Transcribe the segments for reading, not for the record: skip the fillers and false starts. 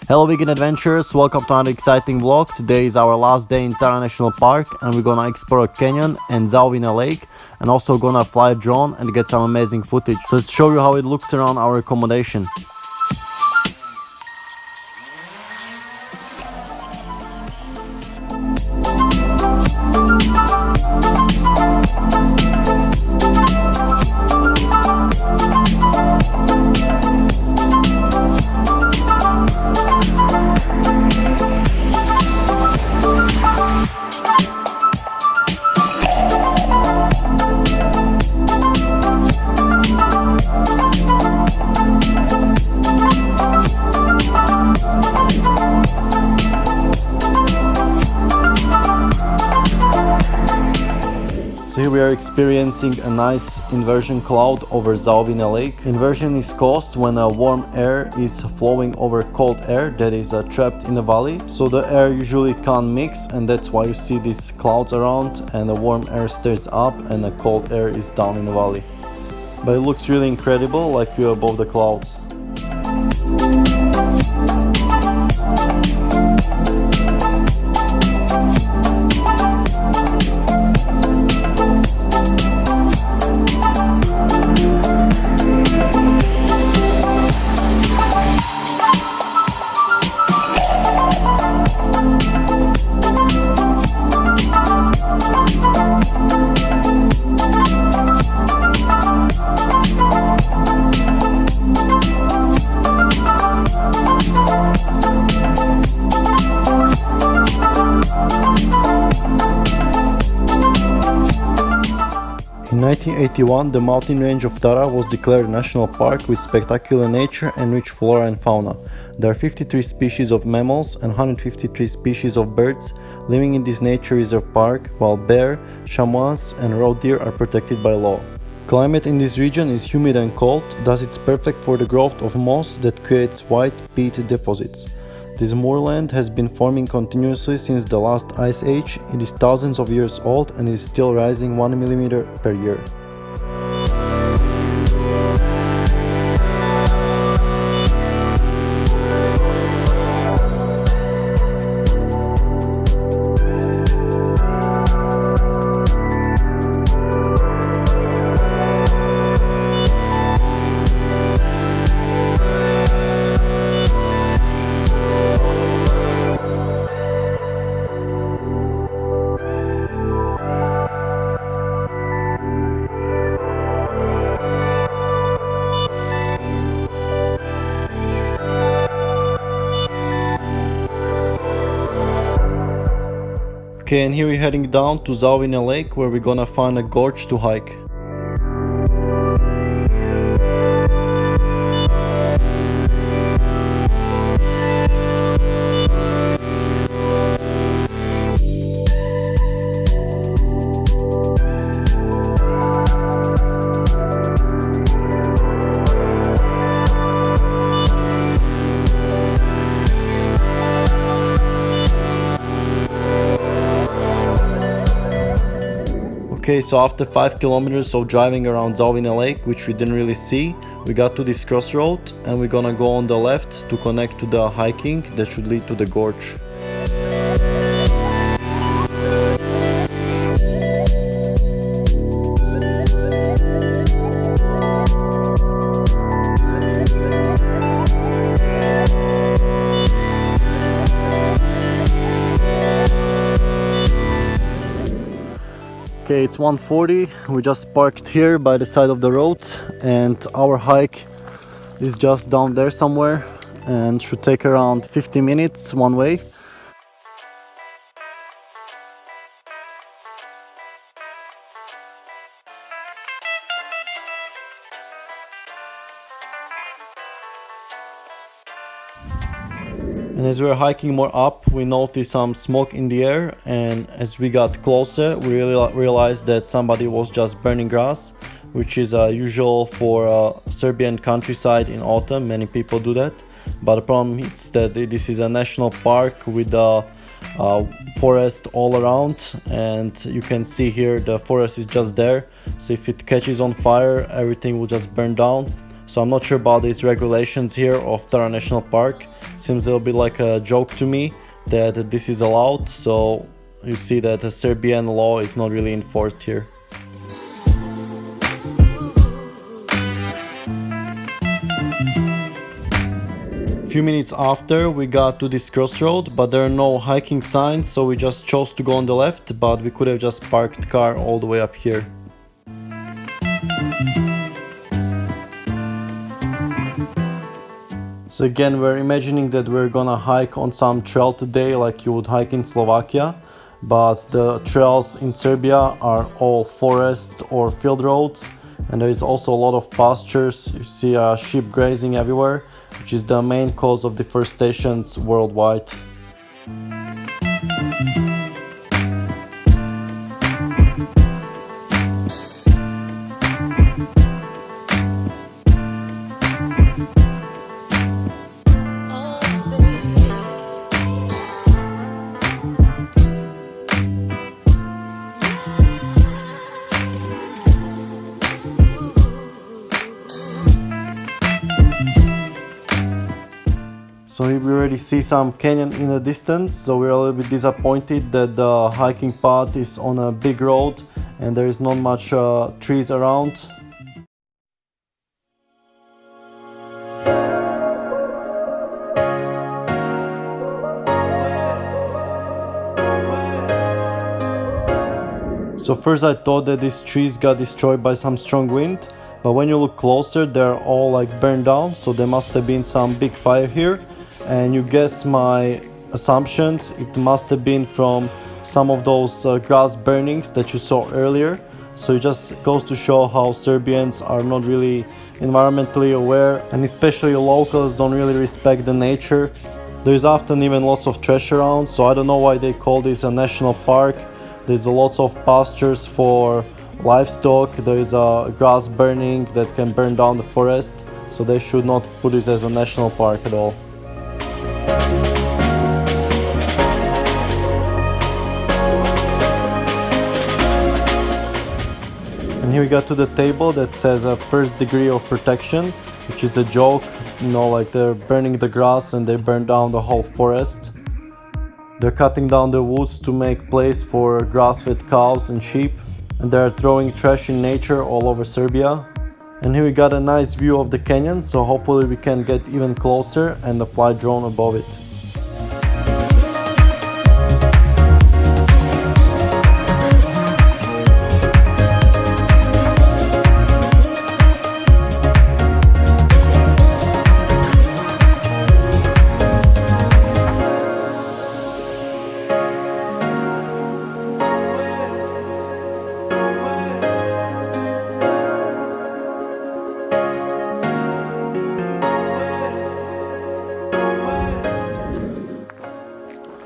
Hello vegan adventurers, welcome to another exciting vlog. Today is our last day in Tara National Park and we're gonna explore a canyon and Zaovine lake and also gonna fly a drone and get some amazing footage. So let's show you how it looks around our accommodation. So here we are experiencing a nice inversion cloud over Zaovine lake. Inversion is caused when a warm air is flowing over cold air that is trapped in the valley. So the air usually can't mix and that's why you see these clouds around and the warm air stays up and the cold air is down in the valley. But it looks really incredible, like you're above the clouds. In 1981, the mountain range of Tara was declared a national park with spectacular nature and rich flora and fauna. There are 53 species of mammals and 153 species of birds living in this nature reserve park, while bear, chamois and roe deer are protected by law. Climate in this region is humid and cold, thus it's perfect for the growth of moss that creates white peat deposits. This moorland has been forming continuously since the last ice age. It is thousands of years old and is still rising 1 millimeter per year. Okay, and here we're heading down to Zaovine lake where we're gonna find a gorge to hike. Okay, so after 5 kilometers of driving around Zaovine lake, which we didn't really see, we got to this crossroad and we're gonna go on the left to connect to the hiking that should lead to the gorge. Okay, it's 1:40, we just parked here by the side of the road and our hike is just down there somewhere and should take around 50 minutes one way. And as we were hiking more up, we noticed some smoke in the air, and as we got closer, we realized that somebody was just burning grass, which is usual for Serbian countryside in autumn. Many people do that, but the problem is that this is a national park with a forest all around, and you can see here the forest is just there, so if it catches on fire, everything will just burn down. So I'm not sure about these regulations here of Tara National Park, Seems a little bit like a joke to me that this is allowed, so you see that the Serbian law is not really enforced here. Few minutes after we got to this crossroad, but there are no hiking signs, so we just chose to go on the left, but we could have just parked the car all the way up here. So again, we're imagining that we're gonna hike on some trail today like you would hike in Slovakia, but the trails in Serbia are all forests or field roads, and there is also a lot of pastures. You see sheep grazing everywhere, which is the main cause of deforestation worldwide. So we already see some canyon in the distance, so we're a little bit disappointed that the hiking path is on a big road and there is not much trees around. So first I thought that these trees got destroyed by some strong wind, but when you look closer they're all like burned down, so there must have been some big fire here. And you guess my assumptions, it must have been from some of those grass burnings that you saw earlier. So it just goes to show how Serbians are not really environmentally aware, and especially locals don't really respect the nature. There is often even lots of trash around, so I don't know why they call this a national park. There's lots of pastures for livestock, there is a grass burning that can burn down the forest, so they should not put this as a national park at all. And here we got to the table that says a first degree of protection, which is a joke, you know, like they're burning the grass and they burn down the whole forest. They're cutting down the woods to make place for grass-fed cows and sheep, and they're throwing trash in nature all over Serbia. And here we got a nice view of the canyon, so hopefully we can get even closer and fly drone above it.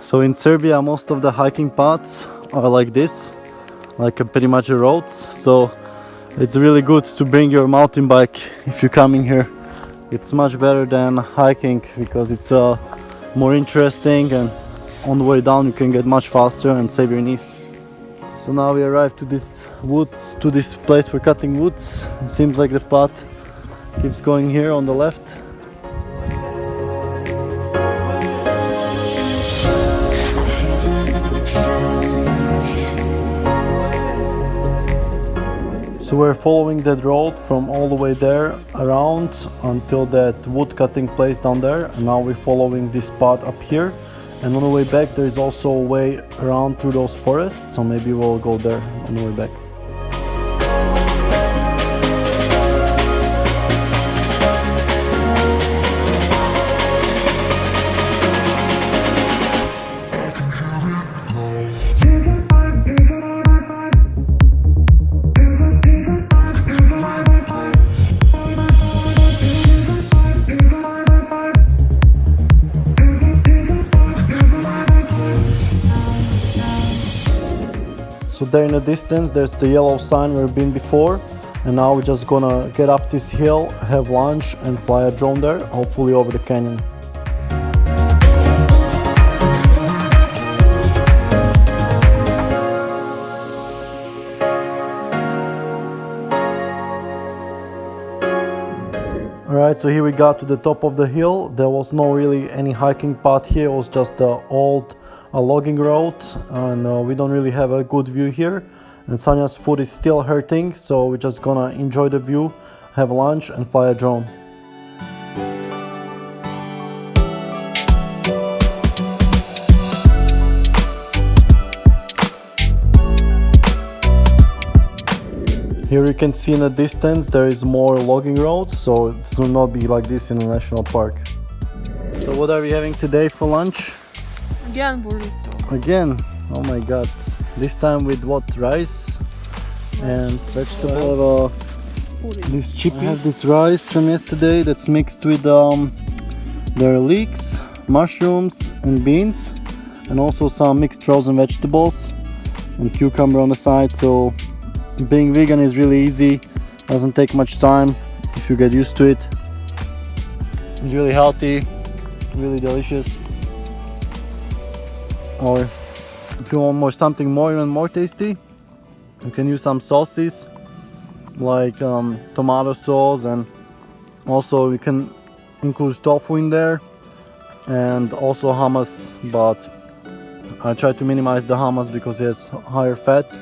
So in Serbia, most of the hiking paths are like this, like pretty much roads. So it's really good to bring your mountain bike if you're coming here. It's much better than hiking because it's more interesting, and on the way down you can get much faster and save your knees. So now we arrived to this woods, to this place for cutting woods. It seems like the path keeps going here on the left. So we're following that road from all the way there around until that wood cutting place down there, and now we're following this path up here, and on the way back there is also a way around through those forests, so maybe we'll go there on the way back. So there in the distance there's the yellow sign we've been before, and now we're just gonna get up this hill, have lunch and fly a drone there, hopefully over the canyon. Alright, so here we got to the top of the hill. There was no really any hiking path here, it was just the old logging road, and we don't really have a good view here. And Sanya's foot is still hurting, so we're just gonna enjoy the view, have lunch and fly a drone. Here you can see in the distance there is more logging roads, so it will not be like this in a national park. So what are we having today for lunch? Again burrito. Again? Oh my god. This time with what? Rice and vegetable. This chippy. I have this rice from yesterday that's mixed with there are leeks, mushrooms and beans, and also some mixed frozen vegetables and cucumber on the side. So being vegan is really easy, doesn't take much time if you get used to it. It's really healthy, really delicious. Or if you want something even more tasty, you can use some sauces like tomato sauce, and also you can include tofu in there and also hummus, but I try to minimize the hummus because it has higher fat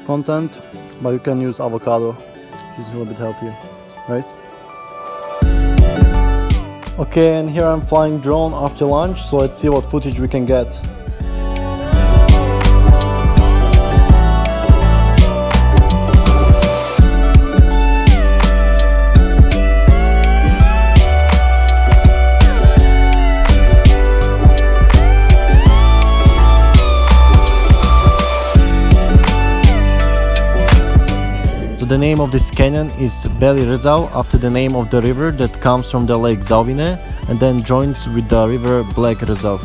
content. But you can use avocado, which is a little bit healthier, right? Okay, and here I'm flying drone after lunch, so let's see what footage we can get. The name of this canyon is Beli Rezau, after the name of the river that comes from the lake Zaovine and then joins with the river Black Rezau.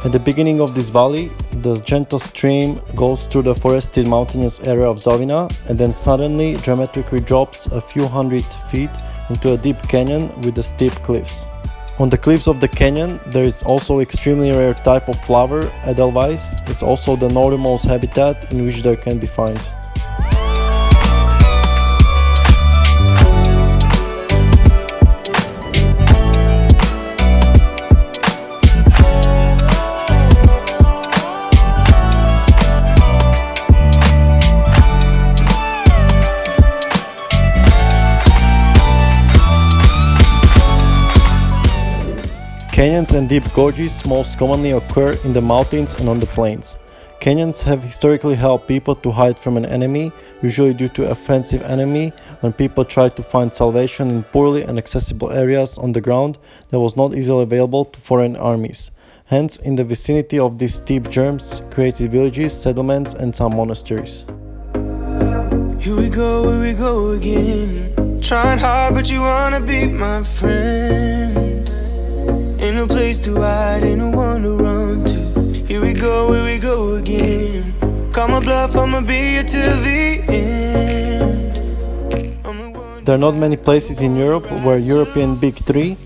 At the beginning of this valley, the gentle stream goes through the forested mountainous area of Zaovine and then suddenly dramatically drops a few hundred feet into a deep canyon with the steep cliffs. On the cliffs of the canyon, there is also extremely rare type of flower, Edelweiss. It's also the northernmost habitat in which there can be found. Canyons and deep gorges most commonly occur in the mountains and on the plains. Canyons have historically helped people to hide from an enemy, usually due to offensive enemy, when people tried to find salvation in poorly inaccessible areas on the ground that was not easily available to foreign armies. Hence, in the vicinity of these steep germs created villages, settlements and some monasteries. Here we go again. Trying hard but you wanna be my friend. Ain't no place to hide, ain't no one to run to. Here we go again. Call my bluff, I'ma be here till the end. There are not many places in Europe where European big three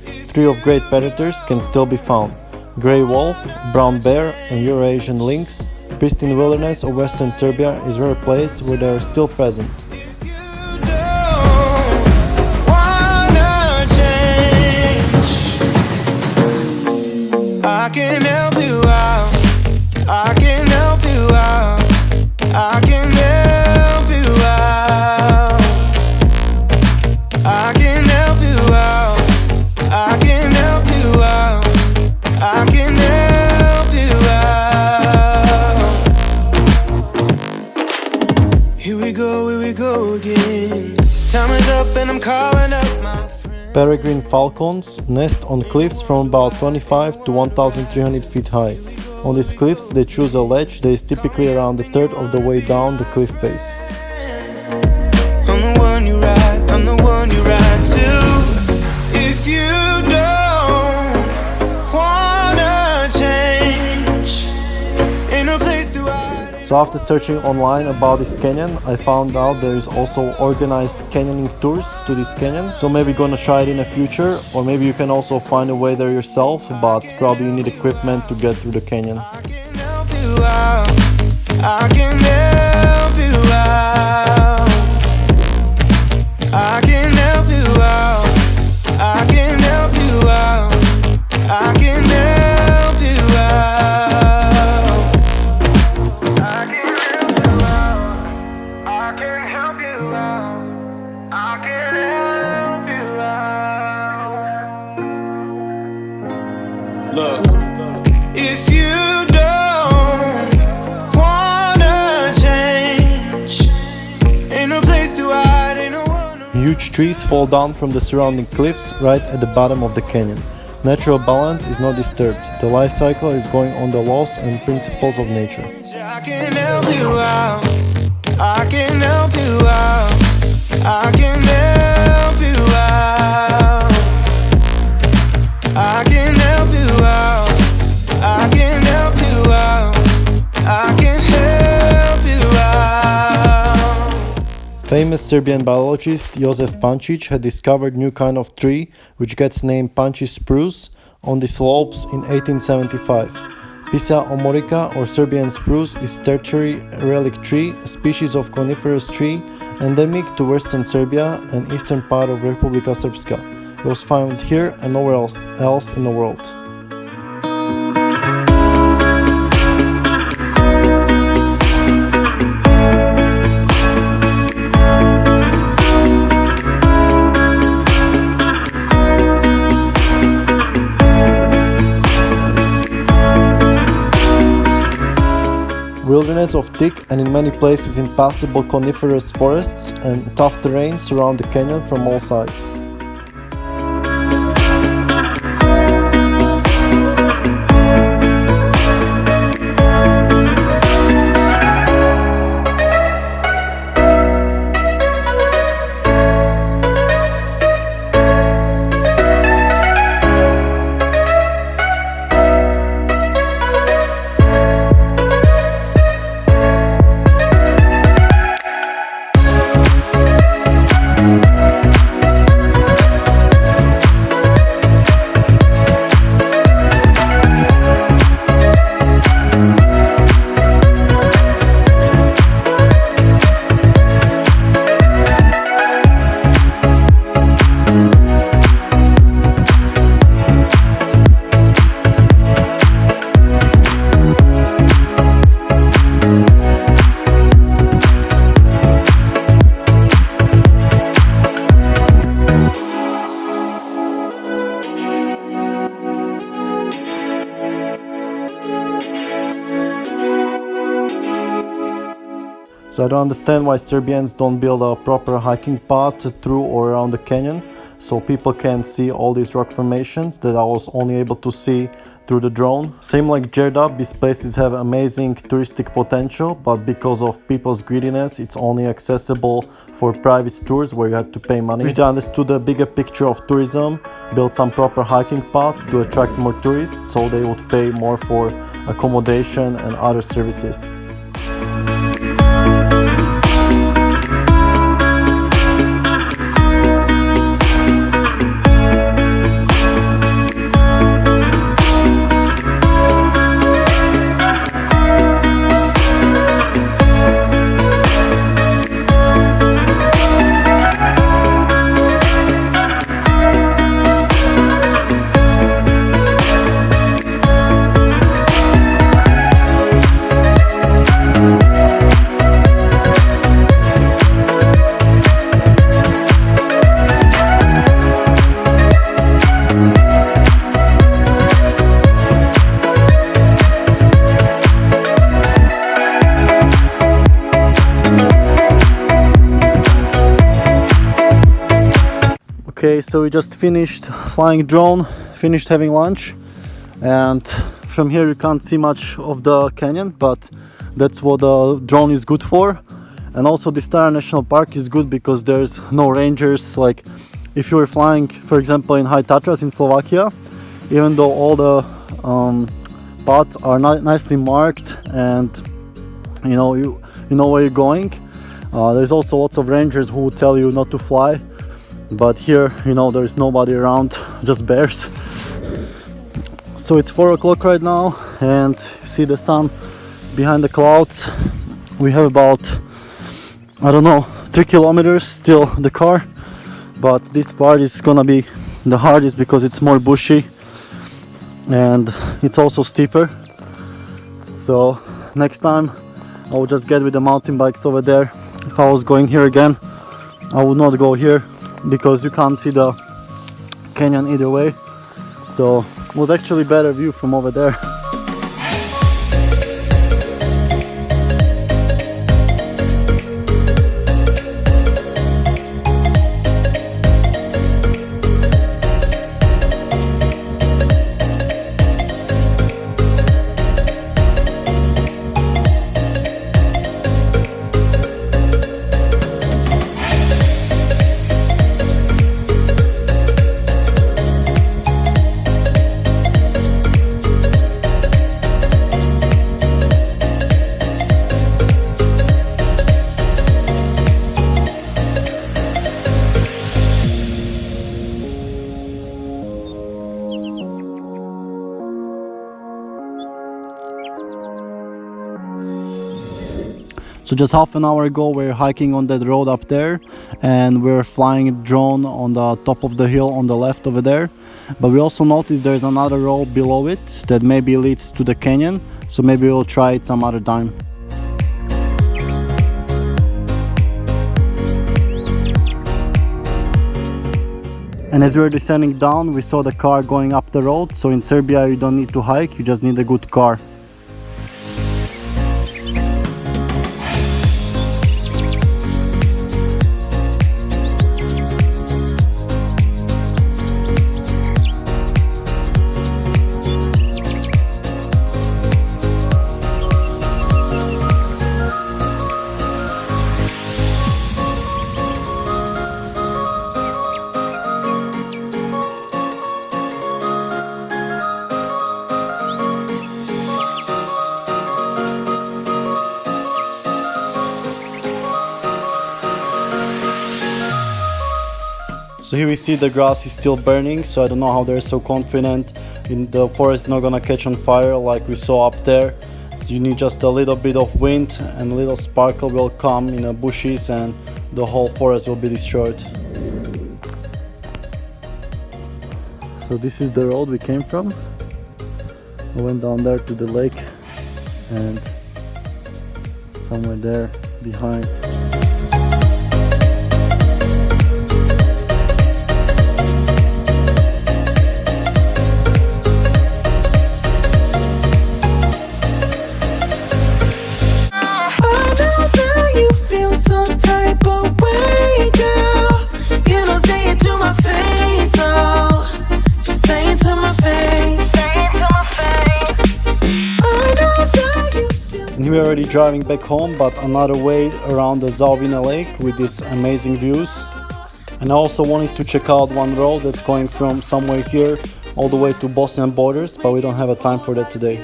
of great predators can still be found. Grey wolf, brown bear and Eurasian lynx. Pristine wilderness of western Serbia is a rare place where they are still present. I can help you out, I can help you out, I can help you out, I can help you out, I can help you out, I can help you out. Here we go again. Time is up and I'm calling up my friend. Peregrine falcons nest on cliffs from about 25 to 1,300 feet high. On these cliffs they choose a ledge that is typically around a third of the way down the cliff face. I'm the one you ride to. If you don't wanna change, ain't no place to hide. So after searching online about this canyon, I found out there is also organized canyoning tours to this canyon. So maybe gonna try it in the future, or maybe you can also find a way there yourself, but probably you need equipment to get through the canyon. I can help you out, I can help you out, I can help you out, I can Look, if you don't wanna change, ain't no place to hide, ain't no one. Huge trees fall down from the surrounding cliffs right at the bottom of the canyon. Natural balance is not disturbed. The life cycle is going on the laws and principles of nature. I can help you out. I can help you out. I can help you out. I can help you out. I can help you out. I can help you out. Famous Serbian biologist Josef Pančić had discovered new kind of tree which gets named Pančić spruce on the slopes in 1875. Pisa omorica or Serbian spruce is tertiary relic tree, a species of coniferous tree endemic to western Serbia and eastern part of Republika Srpska. It was found here and nowhere else in the world. Wilderness of thick and in many places impassable coniferous forests and tough terrain surround the canyon from all sides. So I don't understand why Serbians don't build a proper hiking path through or around the canyon so people can see all these rock formations that I was only able to see through the drone. Same like Đerdap, these places have amazing touristic potential, but because of people's greediness it's only accessible for private tours where you have to pay money. Wish they understood the bigger picture of tourism, build some proper hiking path to attract more tourists so they would pay more for accommodation and other services. Okay, so we just finished flying drone, finished having lunch, and from here you can't see much of the canyon, but that's what the drone is good for. And also this Tara National Park is good because there's no rangers. Like if you were flying, for example, in High Tatras in Slovakia, even though all the paths are nicely marked and you know where you're going, there's also lots of rangers who tell you not to fly. But here, there's nobody around, just bears. So it's 4 o'clock right now, and you see the sun behind the clouds. We have about, 3 kilometers still the car, but this part is gonna be the hardest because it's more bushy and it's also steeper. So next time I will just get with the mountain bikes over there. If I was going here again, I would not go here because you can't see the canyon either way. So Was actually better view from over there. So just half an hour ago we're hiking on that road up there, and we're flying a drone on the top of the hill on the left over there. But we also noticed there's another road below it that maybe leads to the canyon, so maybe we'll try it some other time. And as we were descending down, we saw the car going up the road. So in Serbia you don't need to hike, you just need a good car. So here we see the grass is still burning, so I don't know how they're so confident in the forest not gonna catch on fire like we saw up there. So you need just a little bit of wind and a little sparkle will come in the bushes and the whole forest will be destroyed. So this is the road we came from. We went down there to the lake and somewhere there behind. We're already driving back home, but another way around the Zaovine lake with these amazing views. And I also wanted to check out one road that's going from somewhere here all the way to Bosnian borders, but we don't have a time for that today.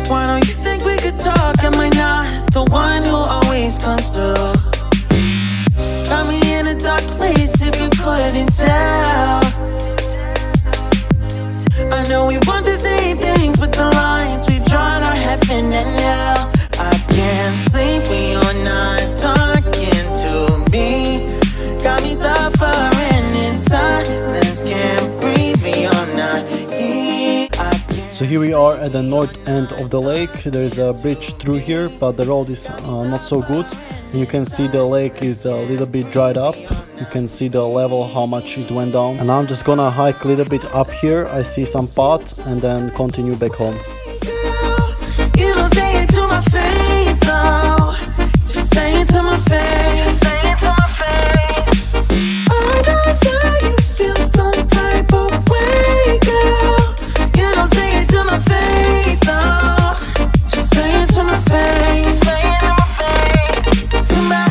Why don't you think we could talk? Am I not the one who always comes through? Got me in a dark place if you couldn't tell. I know we want the same things, but the lines we've drawn are heaven and hell. I can't sleep when you're not talking to me. Got me suffering in silence, can't breathe when you're not here. So here we are at the north end of the lake. There is a bridge through here, but the road is not so good. And you can see the lake is a little bit dried up. You can see the level, how much it went down. And I'm just gonna hike a little bit up here. I see some paths and then continue back home. You don't say it to my face, though. Just say it to my face. Say it to my face. I know that you feel some type of way, girl. You don't say it to my face, though. Just say it to my face. Say it to my face. To my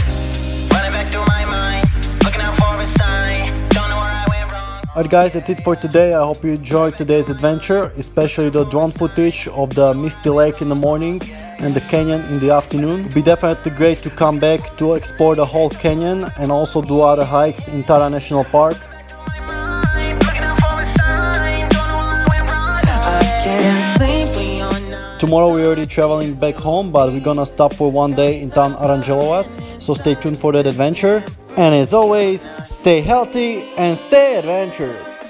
running back through my mind, looking out for a sign. Don't know where I went wrong. Alright guys, that's it for today. I hope you enjoyed today's adventure, especially the drone footage of the misty lake in the morning and the canyon in the afternoon. It'd be definitely great to come back to explore the whole canyon and also do other hikes in Tara National Park. Tomorrow we're already traveling back home, but we're gonna stop for one day in town Aranđelovac, so stay tuned for that adventure. And as always, stay healthy and stay adventurous!